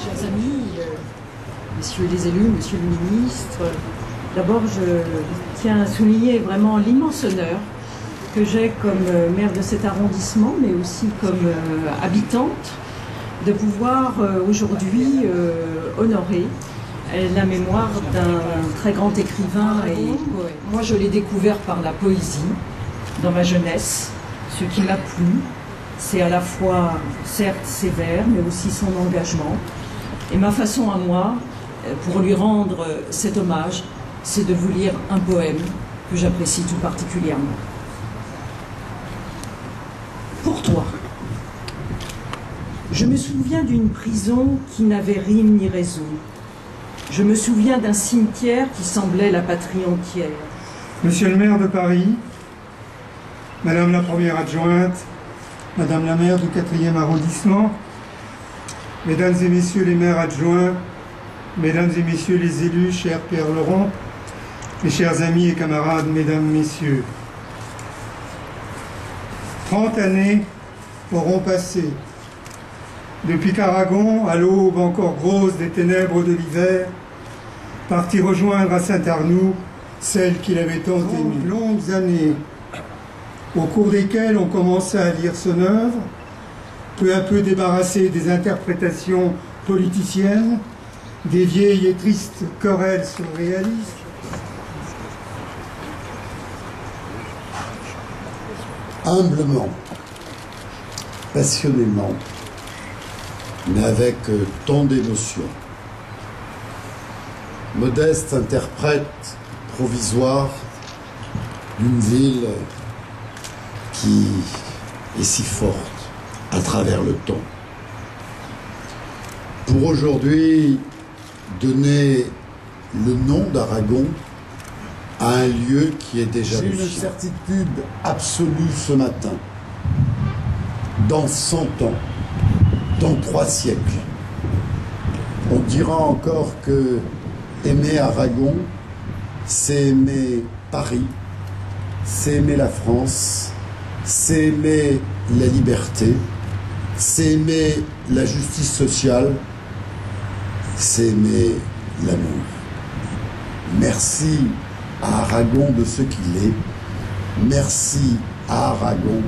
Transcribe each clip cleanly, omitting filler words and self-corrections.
Chers amis, messieurs les élus, monsieur le ministre, d'abord je tiens à souligner vraiment l'immense honneur que j'ai comme maire de cet arrondissement, mais aussi comme habitante, de pouvoir aujourd'hui honorer la mémoire d'un très grand écrivain et poète. Moi je l'ai découvert par la poésie dans ma jeunesse. Ce qui m'a plu, c'est à la fois, certes, sévère, mais aussi son engagement. Et ma façon à moi, pour lui rendre cet hommage, c'est de vous lire un poème que j'apprécie tout particulièrement. Pour toi, je me souviens d'une prison qui n'avait rime ni raison. Je me souviens d'un cimetière qui semblait la patrie entière. Monsieur le maire de Paris, Madame la première adjointe, Madame la maire du 4e arrondissement, Mesdames et Messieurs les maires adjoints, Mesdames et Messieurs les élus, cher Pierre Laurent, mes chers amis et camarades, Mesdames, Messieurs, 30 années auront passé depuis qu'Aragon, à l'aube encore grosse des ténèbres de l'hiver, partit rejoindre à Saint-Arnoux celle qu'il avait tant aimée. Longues années au cours desquelles on commença à lire son œuvre, peu à peu débarrassé des interprétations politiciennes, des vieilles et tristes querelles surréalistes. Humblement, passionnément, mais avec tant d'émotion. Modeste interprète provisoire d'une ville qui est si forte à travers le temps. Pour aujourd'hui, donner le nom d'Aragon à un lieu qui est déjà le sien. J'ai une certitude absolue ce matin. Dans 100 ans, dans 3 siècles, on dira encore que aimer Aragon, c'est aimer Paris, c'est aimer la France, c'est aimer la liberté, c'est aimer la justice sociale, c'est aimer l'amour. Merci à Aragon de ce qu'il est. Merci à Aragon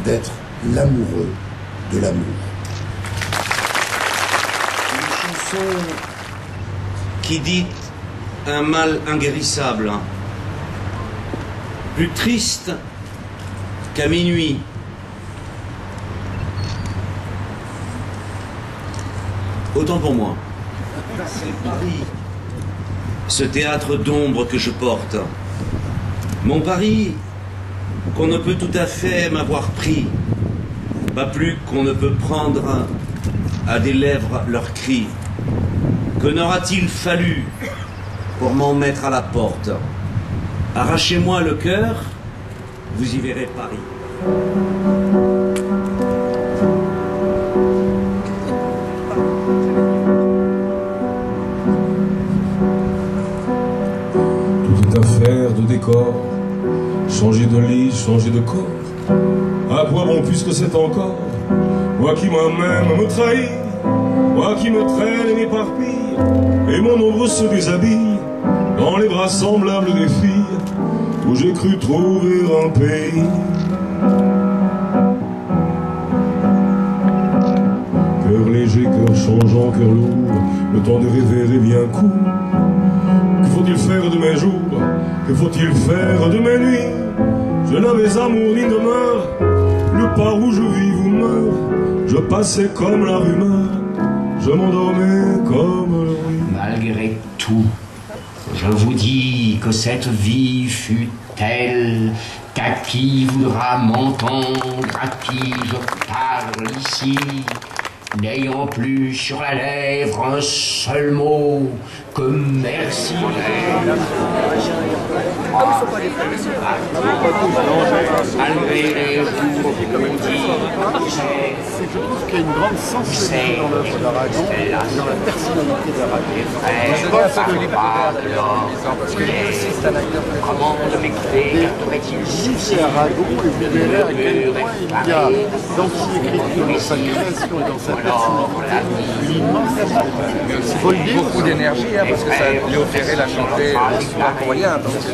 d'être l'amoureux de l'amour. Une chanson qui dit un mal inguérissable, plus triste qu'à minuit. Autant pour moi. C'est Paris, ce théâtre d'ombre que je porte. Mon Paris, qu'on ne peut tout à fait m'avoir pris, pas plus qu'on ne peut prendre à des lèvres leurs cris. Que n'aura-t-il fallu pour m'en mettre à la porte? Arrachez-moi le cœur, vous y verrez Paris. Tout est affaire de décor, changer de lit, changer de corps. À quoi bon puisque c'est encore moi qui moi-même me trahis, moi qui me traîne et m'éparpille, et mon ombre se déshabille dans les bras semblables des filles où j'ai cru trouver un pays. Cœur léger, cœur changeant, cœur lourd, le temps de rêver est bien court. Que faut-il faire de mes jours? Que faut-il faire de mes nuits? Je n'avais amour ni demeure, le pas où je vis vous meurt. Je passais comme la rumeur, je m'endormais comme la nuit. Malgré tout, je vous dis que cette vie fut tel qu'à qui voudra m'entendre, à qui je parle ici, n'ayant plus sur la lèvre un seul mot que merci. Je trouve qu'il y a une grande sensibilité dans l'œuvre d'Aragon, dans la personnalité d'Aragon. Je pense que les parce que lui aussi c'est un acteur très fort. Lisez Aragon et vous verrez à quel point il y a dans son écriture, dans sa création et dans sa personnalité une immense Il faut le dire, beaucoup d'énergie, hein, parce que ça, Léo Ferré l'a chanté, c'est pas pour rien. Parce que